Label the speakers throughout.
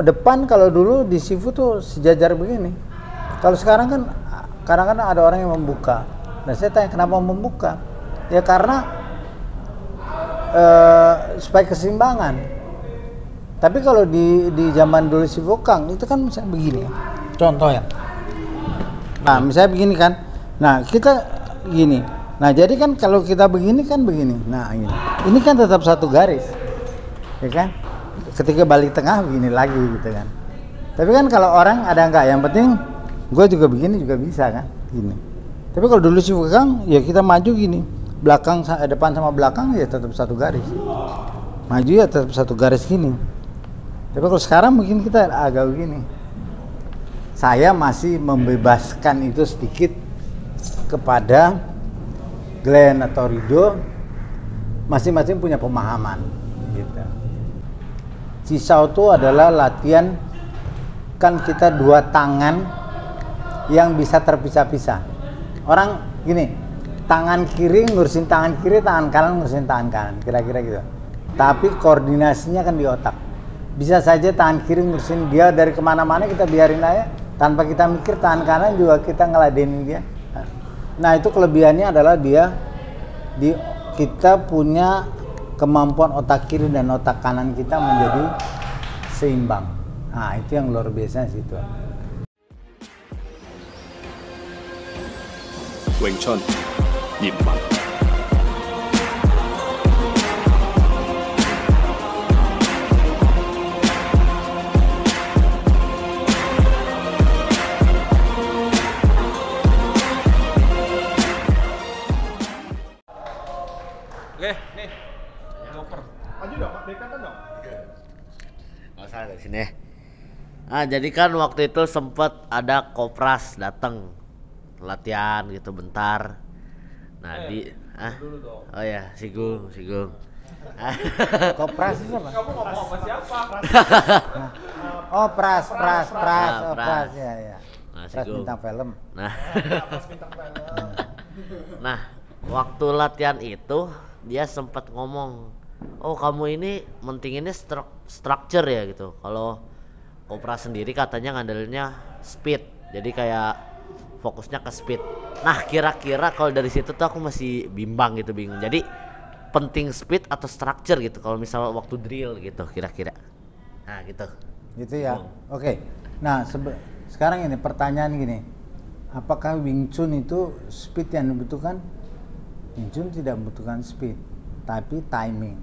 Speaker 1: depan kalau dulu di Sifu tuh sejajar begini. Kalau sekarang kan kadang-kadang ada orang yang membuka. Nah saya tanya kenapa membuka? Ya karena supaya keseimbangan. Tapi kalau di zaman dulu Sifu Kang itu kan misalnya begini. Contoh ya. Nah misalnya begini kan. Nah kita gini. Nah jadi kan kalau kita begini kan begini. Nah ini kan tetap satu garis, ya kan? Ketika balik tengah begini lagi gitu kan. Tapi kan kalau orang ada enggak, yang penting gue juga begini juga bisa kan, gini. Tapi kalau dulu sih Kang, ya kita maju gini, belakang depan sama belakang ya tetap satu garis. Maju ya tetap satu garis gini. Tapi kalau sekarang mungkin kita agak begini. Saya masih membebaskan itu sedikit kepada Glenn atau Rido, masing-masing punya pemahaman gitu. Cisau itu adalah latihan kan kita dua tangan yang bisa terpisah-pisah. Orang gini, tangan kiri ngurusin tangan kiri, tangan kanan ngurusin tangan kanan, kira-kira gitu. Tapi koordinasinya kan di otak. Bisa saja tangan kiri ngurusin dia dari kemana-mana, kita biarin aja tanpa kita mikir, tangan kanan juga kita ngeladenin dia. Nah itu kelebihannya adalah kita punya kemampuan otak kiri dan otak kanan kita menjadi seimbang. Nah itu yang luar biasa situ.
Speaker 2: Wing Chun, 葉問。
Speaker 3: Oke, nih. Joker. Maju dong, dekatan dong.
Speaker 4: Nggak salah dari sini. Ah, jadi kan waktu itu sempet ada Kopras datang latihan gitu bentar. Nah
Speaker 3: dulu dong.
Speaker 4: oh ya, Sigung.
Speaker 1: Kopras itu apa?
Speaker 3: Kamu ngomong sama siapa?
Speaker 1: Oh Pras ya.
Speaker 4: Nah,
Speaker 1: Pras
Speaker 4: Sigung.
Speaker 1: bintang film.
Speaker 4: Nah,
Speaker 3: Bintang film.
Speaker 4: nah waktu latihan itu dia sempat ngomong, oh kamu ini mentinginnya structure ya gitu. Kalau Kopras sendiri katanya ngandelinnya speed, jadi kayak fokusnya ke speed. Nah kira-kira kalau dari situ tuh aku masih bingung. Jadi penting speed atau structure gitu kalau misalnya waktu drill gitu kira-kira. Nah gitu.
Speaker 1: Gitu ya. Oke. Nah sekarang ini pertanyaan gini, apakah Wing Chun itu speed yang dibutuhkan? Wing Chun tidak membutuhkan speed, tapi timing.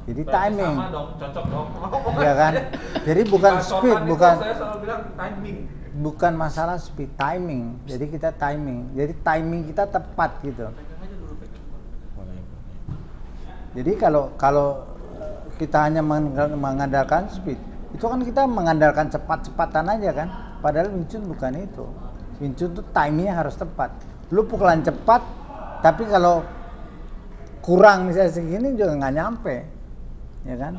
Speaker 1: Jadi
Speaker 3: Berarti
Speaker 1: timing.
Speaker 3: sama dong, cocok dong.
Speaker 1: Ya kan? Jadi bukan speed,
Speaker 3: Saya selalu bilang timing.
Speaker 1: bukan masalah speed, timing. Jadi kita timing. Jadi timing kita tepat gitu. Jadi kalau kita hanya mengandalkan speed, itu kan kita mengandalkan cepat-cepatan aja kan. Padahal Wing Chun bukan itu. Wing Chun tuh timingnya harus tepat. Lu pukulan cepat, tapi kalau kurang misalnya segini juga nggak nyampe, ya kan?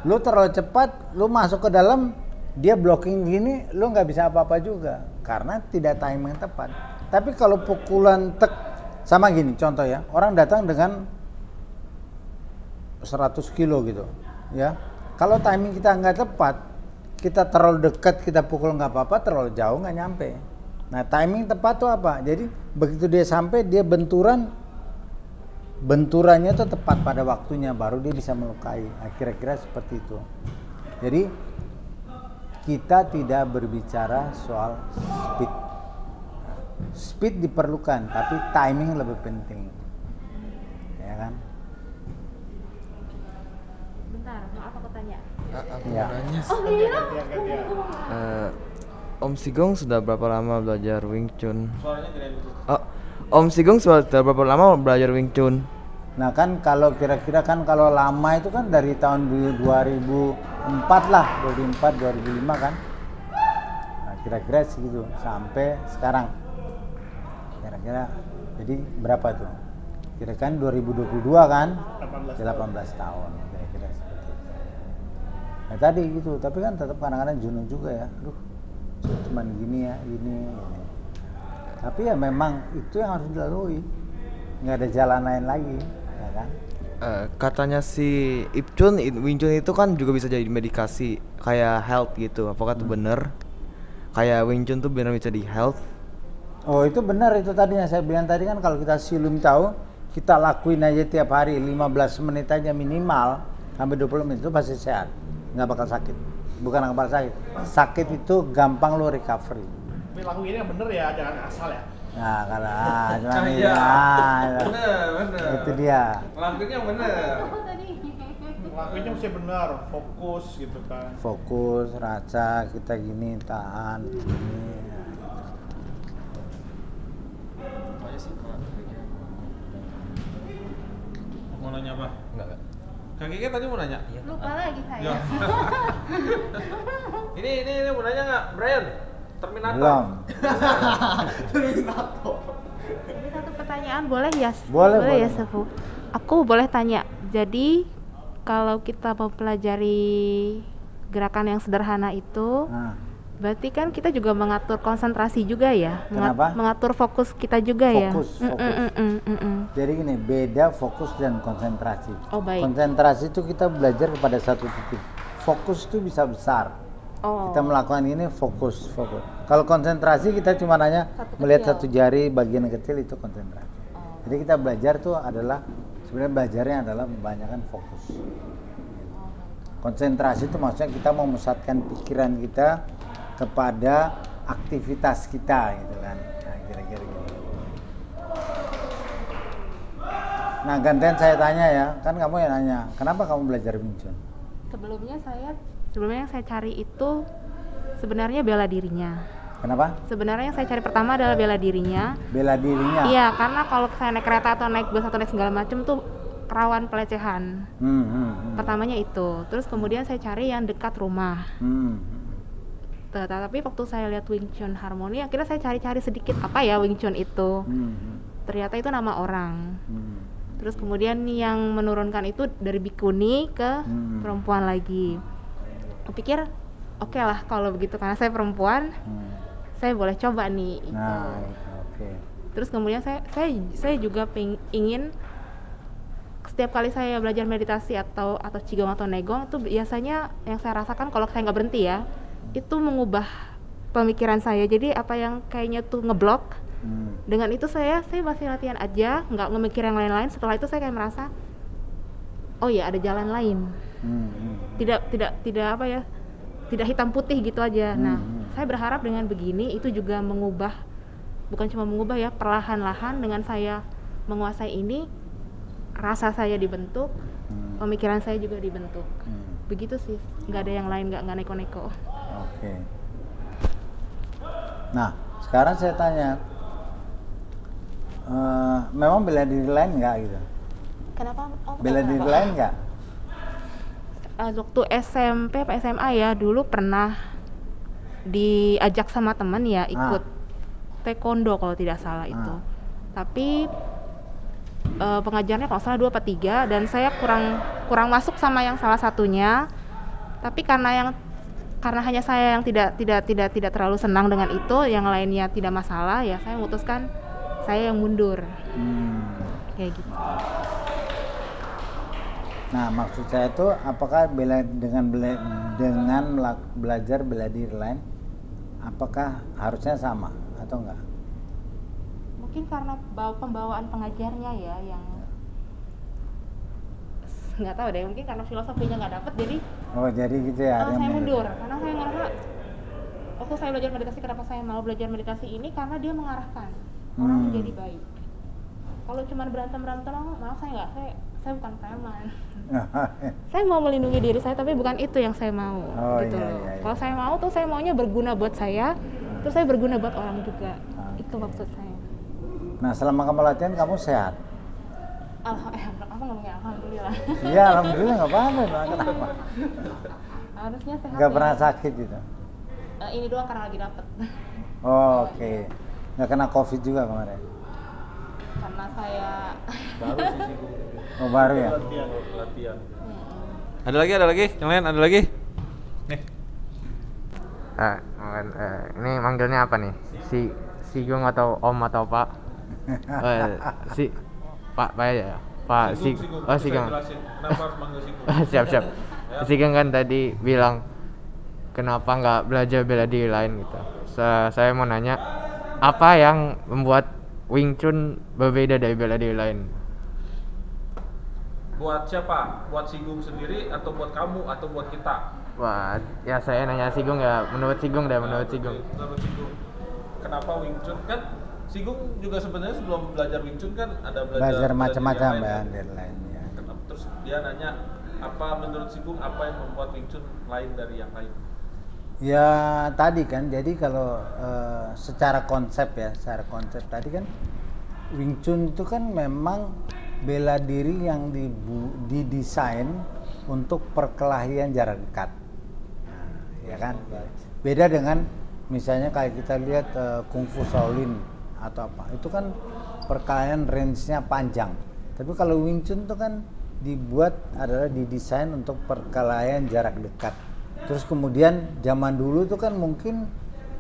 Speaker 1: Lu terlalu cepat, lu masuk ke dalam, dia blocking gini, lu nggak bisa apa-apa juga karena tidak timing tepat. Tapi kalau pukulan sama gini, contoh ya, orang datang dengan 100 kilo gitu, ya. Kalau timing kita nggak tepat, kita terlalu dekat, kita pukul nggak apa-apa, terlalu jauh nggak nyampe. Nah timing tepat tuh apa? Jadi begitu dia sampai, dia benturannya tuh tepat pada waktunya, baru dia bisa melukai. Nah, kira-kira seperti itu. Jadi kita tidak berbicara soal speed. Speed diperlukan, tapi timing lebih penting, ya kan?
Speaker 5: Bentar, maaf aku tanya.
Speaker 6: Aku
Speaker 1: Ya.
Speaker 6: nanya.
Speaker 5: Oh iya.
Speaker 6: Om Sigong sudah berapa lama belajar Wing Chun?
Speaker 3: Suaranya gedein dulu.
Speaker 6: Om Sigong sudah berapa lama belajar Wing Chun?
Speaker 1: Nah kan kalau kira-kira kan kalau lama itu kan dari tahun 2004 lah, 2004, 2005 kan. Nah kira-kira segitu sampai sekarang. Kira-kira jadi berapa tuh? Kira kan 2022 kan? 18 tahun kira-kira seperti itu. Nah tadi gitu, tapi kan tetap kadang-kadang jenuh juga ya. Aduh, cuman gini. Tapi ya memang itu yang harus dilalui. Nggak ada jalan lain lagi, ya kan?
Speaker 6: Katanya si Ipchun, Wing Chun itu kan juga bisa jadi medikasi kayak health gitu. Apakah itu bener? Kayak Wing Chun tuh benar bisa di health?
Speaker 1: Oh itu benar, itu tadi yang saya bilang tadi kan, kalau kita silum tahu, kita lakuin aja tiap hari 15 menit aja minimal sampai 20 menit itu pasti sehat, nggak bakal sakit. Bukan nggak bakal sakit, sakit itu gampang lo recovery.
Speaker 3: Tapi lakuin yang bener ya, jangan asal ya.
Speaker 1: Nah kalau cuma
Speaker 3: Ah,
Speaker 1: ini,
Speaker 3: iya.
Speaker 1: nah,
Speaker 3: Bener.
Speaker 1: itu dia.
Speaker 3: Lakuin yang bener.
Speaker 5: Oh, tadi.
Speaker 3: Lakuinnya mesti bener, fokus gitu kan.
Speaker 1: Fokus, raca, kita gini, tahan, gini.
Speaker 3: Mau nanya apa? Enggak. Kang Kiki tadi mau nanya?
Speaker 5: Lupa lagi
Speaker 3: Ya.
Speaker 5: saya.
Speaker 3: ini mau nanya nggak, Brian? Terminator.
Speaker 1: Belum.
Speaker 5: Jadi satu pertanyaan boleh ya?
Speaker 1: Boleh,
Speaker 5: ya
Speaker 1: boleh.
Speaker 5: Sefu. Aku boleh tanya. Jadi kalau kita mempelajari gerakan yang sederhana itu,
Speaker 1: Nah,
Speaker 5: berarti kan kita juga mengatur konsentrasi juga ya?
Speaker 1: Kenapa?
Speaker 5: Mengatur fokus kita juga ya?
Speaker 1: Fokus.
Speaker 5: Mm.
Speaker 1: jadi gini, beda fokus dan konsentrasi.
Speaker 5: Oh, baik.
Speaker 1: Konsentrasi itu kita belajar kepada satu titik. Fokus itu bisa besar.
Speaker 5: Oh.
Speaker 1: Kita melakukan ini fokus. Kalau konsentrasi kita cuma hanya
Speaker 5: Satu
Speaker 1: melihat
Speaker 5: kecil.
Speaker 1: satu jari bagian kecil, itu konsentrasi.
Speaker 5: Oh.
Speaker 1: Jadi kita belajar tuh adalah sebenarnya belajarnya adalah kebanyakan fokus. Konsentrasi itu maksudnya kita memusatkan pikiran kita kepada aktivitas kita gitu kan. Nah, kira-kira gitu. Nah, gantian saya tanya ya, kan kamu yang nanya, kenapa kamu belajar Wing Chun?
Speaker 5: Sebelumnya yang saya cari itu sebenarnya bela dirinya.
Speaker 1: Kenapa?
Speaker 5: Sebenarnya yang saya cari pertama adalah bela dirinya.
Speaker 1: Bela dirinya.
Speaker 5: Iya, karena kalau saya naik kereta atau naik bus atau naik segala macam tuh rawan pelecehan. Pertamanya itu. Terus kemudian saya cari yang dekat rumah. Tapi waktu saya lihat Wing Chun Harmony, akhirnya saya cari-cari sedikit apa ya Wing Chun itu. Ternyata itu nama orang. Terus kemudian yang menurunkan itu dari bikuni ke perempuan lagi. Aku pikir oke lah kalau begitu, karena saya perempuan, saya boleh coba nih. Gitu.
Speaker 1: Nah, oke.
Speaker 5: Terus kemudian saya juga ingin setiap kali saya belajar meditasi atau qigong atau negong itu biasanya yang saya rasakan kalau saya nggak berhenti ya, itu mengubah pemikiran saya. Jadi apa yang kayaknya tuh ngeblok, dengan itu saya masih latihan aja, nggak ngemikir yang lain-lain. Setelah itu saya kayak merasa, oh ya ada jalan lain. Tidak apa ya, tidak hitam putih gitu aja. Nah, saya berharap dengan begini itu juga mengubah, bukan cuma mengubah ya, perlahan-lahan dengan saya menguasai ini, rasa saya dibentuk, pemikiran saya juga dibentuk. Begitu sih, nggak ada yang lain, nggak neko-neko.
Speaker 1: Oke. Nah, sekarang saya tanya, memang bela diri lain nggak gitu?
Speaker 5: Kenapa?
Speaker 1: Bela diri lain nggak?
Speaker 5: Waktu SMP apa SMA ya, dulu pernah diajak sama teman ya ikut taekwondo kalau tidak salah itu. Tapi pengajarnya kalau salah 2 atau 3 dan saya kurang masuk sama yang salah satunya. Tapi karena hanya saya yang tidak terlalu senang dengan itu, yang lainnya tidak masalah, ya saya memutuskan saya yang mundur. Kayak gitu.
Speaker 1: Nah, maksud saya itu apakah dengan belajar bela diri lain, apakah harusnya sama atau enggak?
Speaker 5: Mungkin karena pembawaan pengajarnya ya yang nggak tahu deh, mungkin karena filosofinya nggak dapet, jadi
Speaker 1: jadi gitu ya.
Speaker 5: saya mundur karena saya ngerasa waktu saya belajar meditasi, kenapa saya mau belajar meditasi ini, karena dia mengarahkan orang menjadi baik. Kalau cuma berantem malah saya bukan preman. Saya mau melindungi diri saya, tapi bukan itu yang saya mau. Gitu loh. Kalau saya mau tuh saya maunya berguna buat saya, terus saya berguna buat orang juga. Itu maksud saya.
Speaker 1: Nah, selama kamu latihan kamu sehat?
Speaker 5: Apa ngomongnya alhamdulillah.
Speaker 1: Iya, alhamdulillah, nggak apa-apa. Kenapa?
Speaker 5: Harusnya sehat.
Speaker 1: Nggak
Speaker 5: ya.
Speaker 1: pernah sakit gitu?
Speaker 5: Ini doang karena lagi dapet.
Speaker 1: Oke. Nggak kena COVID juga kemarin?
Speaker 5: Karena saya
Speaker 3: Baru sih.
Speaker 1: Oh, baru ya?
Speaker 3: Latihan. Ada lagi? Yang lain ada lagi? Nih.
Speaker 6: Ini manggilnya apa nih? Si Gung atau Om atau Pak? Si Pak aja ya. Pak
Speaker 3: Sigung.
Speaker 6: Oh
Speaker 3: Bisa
Speaker 6: Sigeng.
Speaker 3: jelasin kenapa harus manggil Sigung?
Speaker 6: Siap. Sigeng kan tadi bilang kenapa nggak belajar bela diri lain gitu. Saya mau nanya apa yang membuat Wing Chun berbeda dari bela diri lain?
Speaker 3: Buat siapa? Buat Sigung sendiri atau buat kamu atau buat kita?
Speaker 6: Wah, ya saya nanya Sigeng ya, menurut Sigeng deh, menurut Sigeng.
Speaker 3: Menurut Sigung. Kenapa Wing Chun kan Sigung juga sebenarnya sebelum belajar Wing Chun kan ada
Speaker 1: Belajar macam-macam
Speaker 3: bela
Speaker 1: bela
Speaker 3: diri
Speaker 1: diri lain ya.
Speaker 3: Kenapa? Terus dia nanya apa menurut Sigung apa yang membuat Wing Chun lain dari yang lain?
Speaker 1: Ya tadi kan, jadi kalau secara konsep tadi kan Wing Chun itu kan memang bela diri yang didesain untuk perkelahian jarak dekat, ya kan? Beda dengan misalnya kayak kita lihat Kung Fu Shaolin atau apa, itu kan perkelahian range-nya panjang. Tapi kalau Wing Chun itu kan didesain untuk perkelahian jarak dekat. Terus kemudian zaman dulu itu kan mungkin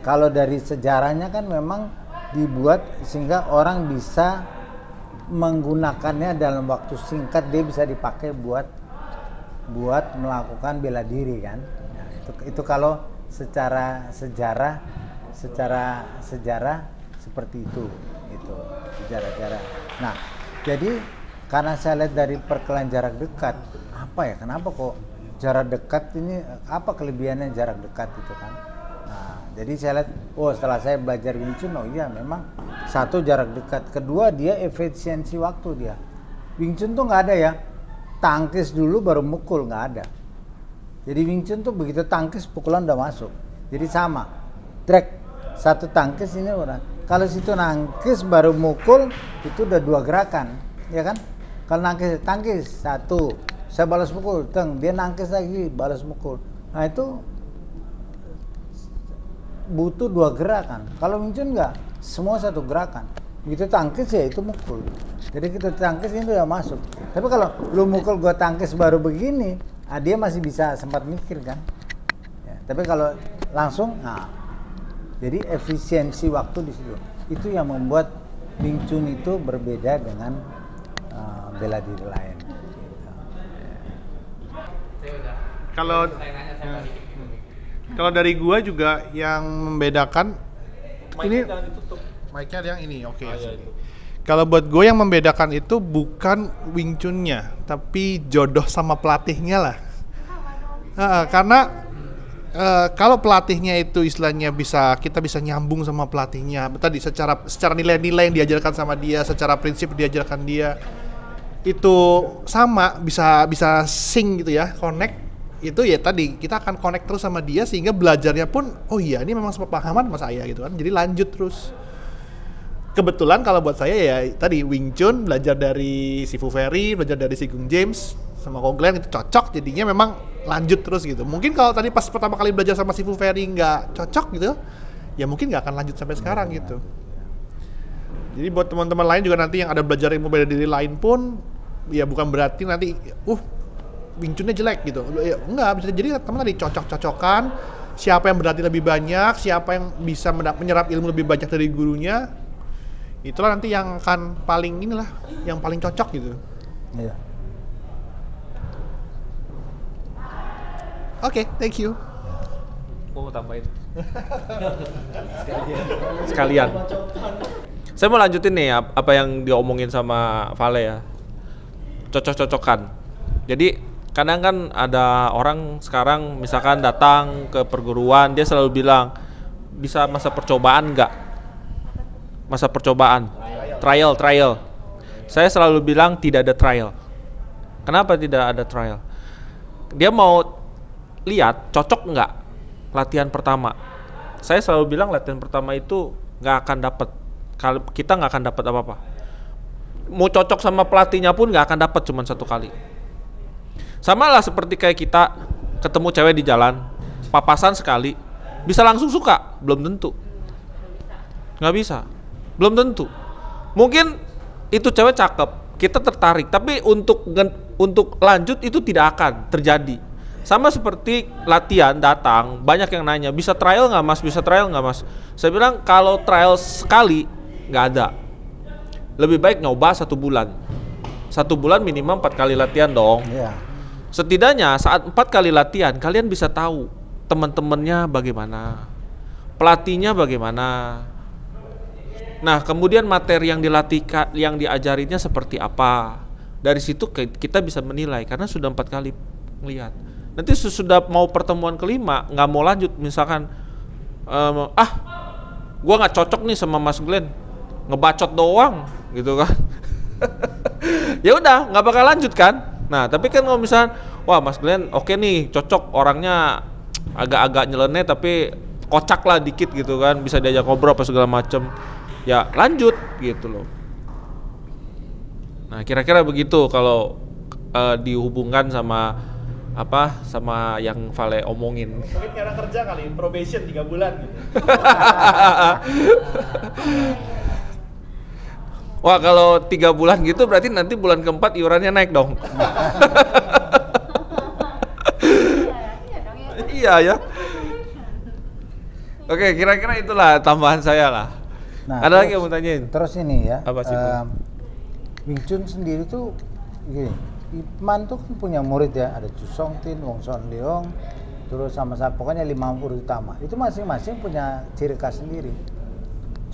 Speaker 1: kalau dari sejarahnya kan memang dibuat sehingga orang bisa menggunakannya dalam waktu singkat, dia bisa dipakai buat melakukan bela diri kan. Nah, itu kalau secara sejarah seperti itu sejarah. Nah, jadi karena saya lihat dari perkelahian jarak dekat, apa ya, kenapa kok jarak dekat ini, apa kelebihannya jarak dekat itu kan? Nah, jadi saya lihat, setelah saya belajar Wing Chun, iya memang satu jarak dekat, kedua dia efisiensi waktu dia. Wing Chun tuh nggak ada ya, tangkis dulu baru mukul, nggak ada. Jadi Wing Chun tuh begitu tangkis pukulan udah masuk, jadi sama, drag satu tangkis ini orang. Kalau situ nangkis baru mukul itu udah 2 gerakan, ya kan? Kalau tangkis satu, saya balas mukul, dia nangkis lagi, balas mukul. Nah itu butuh 2 gerakan. Kalau Wing Chun enggak, semua satu gerakan. Begitu tangkis ya itu mukul. Jadi kita tangkis ini udah masuk. Tapi kalau lu mukul gua tangkis baru begini, dia masih bisa sempat mikir kan. Ya, tapi kalau langsung, jadi efisiensi waktu di situ. Itu yang membuat Wing Chun itu berbeda dengan bela diri lain.
Speaker 7: Kalau dari gua juga yang membedakan ini mic-nya yang ini, oke. Kalau buat gue yang membedakan itu bukan Wing Chun-nya, tapi jodoh sama pelatihnya lah. Karena kalau pelatihnya itu istilahnya kita bisa nyambung sama pelatihnya. Tadi secara nilai-nilai yang diajarkan sama dia, secara prinsip diajarkan dia, itu sama, bisa sync gitu ya, connect. Itu ya tadi kita akan connect terus sama dia sehingga belajarnya pun ini memang sepahaman sama saya gitu kan. Jadi lanjut terus. Kebetulan kalau buat saya ya tadi Wing Chun, belajar dari Sifu Ferry, belajar dari Sigung James sama Ko Glenn itu cocok, jadinya memang lanjut terus gitu. Mungkin kalau tadi pas pertama kali belajar sama Sifu Ferry nggak cocok gitu, ya mungkin nggak akan lanjut sampai sekarang gitu. Jadi buat teman-teman lain juga nanti yang ada belajar ilmu bela diri lain pun, ya bukan berarti nanti Wing Chun-nya jelek gitu. Ya, enggak, bisa jadi teman tadi cocok-cocokan, siapa yang berlatih lebih banyak, siapa yang bisa menyerap ilmu lebih banyak dari gurunya, itulah nanti yang akan yang paling cocok gitu.
Speaker 1: Iya.
Speaker 7: Oke, thank you.
Speaker 3: Mau tambahin sekalian. Saya mau lanjutin nih apa yang diomongin sama Vale ya, cocok-cocokan. Jadi kadang kan ada orang sekarang misalkan datang ke perguruan, dia selalu bilang bisa masa percobaan nggak? Masa percobaan, trial. Saya selalu bilang tidak ada trial. Kenapa tidak ada trial? Dia mau lihat cocok nggak latihan pertama. Saya selalu bilang latihan pertama itu nggak akan dapat. Kalau kita nggak akan dapat apa-apa. Mau cocok sama pelatihnya pun nggak akan dapat, cuma 1 kali. Sama lah seperti kayak kita ketemu cewek di jalan, papasan sekali, bisa langsung suka? Belum tentu. Nggak bisa. Belum tentu. Mungkin itu cewek cakep, kita tertarik, tapi untuk lanjut itu tidak akan terjadi. Sama seperti latihan datang, banyak yang nanya, bisa trial nggak mas? Bisa trial nggak mas? Saya bilang kalau trial sekali nggak ada. Lebih baik nyoba 1 bulan. 1 bulan minimal 4 kali latihan dong.
Speaker 1: Iya.
Speaker 3: Setidaknya saat 4 kali latihan kalian bisa tahu teman-temannya bagaimana, pelatihnya bagaimana. Nah, kemudian materi yang dilatihkan, yang diajarinya seperti apa. Dari situ kita bisa menilai karena sudah 4 kali melihat. Nanti sesudah mau pertemuan kelima nggak mau lanjut, misalkan gua nggak cocok nih sama Mas Glenn, ngebacot doang gitu kan. Ya udah nggak bakal lanjut kan. Nah tapi kan kalau misalkan wah Mas Glenn oke nih, cocok, orangnya agak-agak nyeleneh tapi kocak lah dikit gitu kan, bisa diajak ngobrol apa segala macem, ya lanjut gitu loh. Nah kira-kira begitu kalau dihubungkan sama sama yang Vale omongin.
Speaker 7: Mungkin karena kerja kali, probation 3 bulan gitu.
Speaker 3: Wah kalau 3 bulan gitu berarti nanti bulan keempat iurannya naik dong. Iya ya. Oke, kira-kira itulah tambahan saya lah.
Speaker 1: Nah,
Speaker 3: ada lagi yang mau tanyain?
Speaker 1: Terus ini ya.
Speaker 3: Apa sih,
Speaker 1: Wing Chun sendiri tuh gini, Ip Man tuh kan punya murid ya, ada Chu Song Tin, Wong Son Leong, terus sama-sama pokoknya 5 murid utama. Itu masing-masing punya ciri khas sendiri.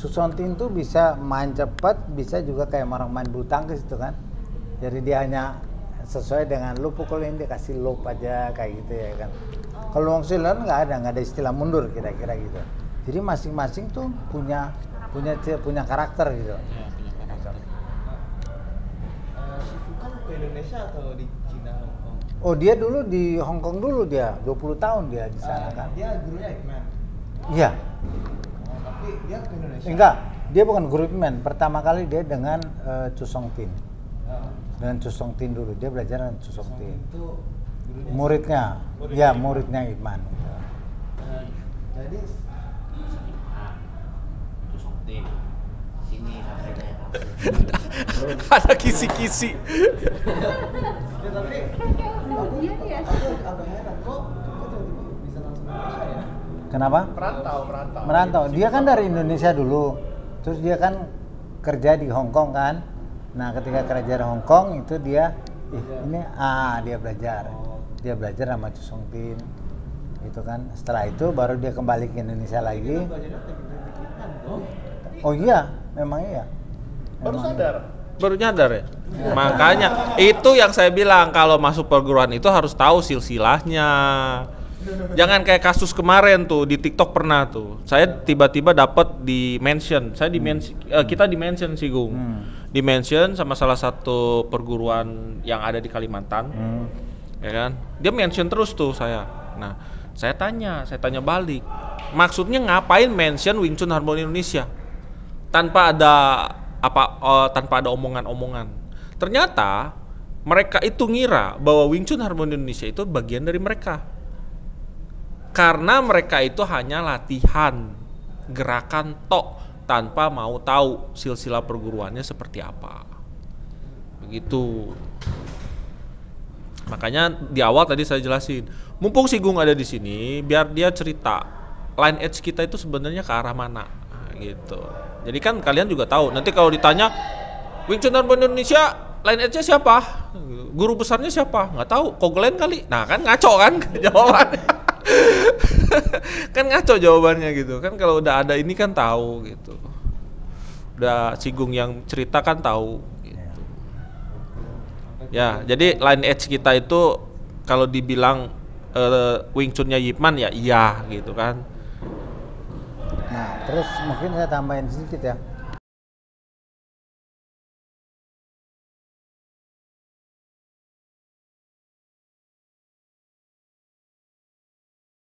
Speaker 1: Chu Song Tin tuh bisa main cepat, bisa juga kayak orang main bulu tangkis itu kan. Jadi dia hanya sesuai dengan lu pukulin, dia kasih loop aja kayak gitu ya kan. Kalau Wong Son Leong nggak ada istilah mundur kira-kira gitu. Jadi masing-masing tuh punya karakter gitu.
Speaker 8: Ke Indonesia atau di Cina, Hong Kong?
Speaker 1: Oh dia dulu di Hong Kong dulu, dia 20 tahun dia di sana kan.
Speaker 8: Dia gurunya Ip Man.
Speaker 1: Iya.
Speaker 8: Oh, tapi dia ke Indonesia.
Speaker 1: Enggak, dia bukan guru Ip Man. Pertama kali dia dengan Chu Song Tin. Dengan Chu Song Tin dulu, dia belajar dengan Chu Song Tin.
Speaker 8: Itu gurunya.
Speaker 1: Muridnya, ya muridnya Ip Man.
Speaker 8: Jadi
Speaker 4: Chu Song Tin. Sini HP-nya.
Speaker 3: Ada kisi-kisi.
Speaker 8: ya, tapi aku agak heran kok tiba-tiba bisa langsung ke Indonesia ya.
Speaker 1: Kenapa? Merantau. Dia kan dari Indonesia dulu. Terus dia kan kerja di Hong Kong kan. Nah, ketika kerja di Hong Kong itu dia dia belajar. Dia belajar sama Chu Song Tin. Gitu kan. Setelah itu baru dia kembali ke Indonesia lagi. Oh iya, memang iya.
Speaker 3: Baru nyadar ya? Makanya itu yang saya bilang, kalau masuk perguruan itu harus tahu silsilahnya. Jangan kayak kasus kemarin tuh di TikTok pernah tuh. Saya tiba-tiba dapat di mention. Kita di mention sih Gung. Di mention sama salah satu perguruan yang ada di Kalimantan. Ya kan? Dia mention terus tuh saya. Nah, saya tanya balik. Maksudnya ngapain mention Wing Chun Harmoni Indonesia? Tanpa ada omongan-omongan. Ternyata mereka itu ngira bahwa Wing Chun Harmoni Indonesia itu bagian dari mereka. Karena mereka itu hanya latihan gerakan tok tanpa mau tahu silsilah perguruannya seperti apa. Begitu. Makanya di awal tadi saya jelasin, mumpung si Gung ada di sini, biar dia cerita line edge kita itu sebenarnya ke arah mana gitu. Jadi kan kalian juga tahu. Nanti kalau ditanya Wing Chun Harmoni Indonesia line edge-nya siapa? Guru besarnya siapa? Nggak tahu. Ko Glenn kali. Nah kan ngaco kan jawabannya. Kan ngaco jawabannya gitu. Kan kalau udah ada ini kan tahu gitu. Udah si Gung yang cerita kan tahu gitu. Ya, jadi line edge kita itu kalau dibilang Wing Chun-nya Ip Man ya iya gitu kan.
Speaker 1: Nah, terus mungkin saya tambahin sedikit ya.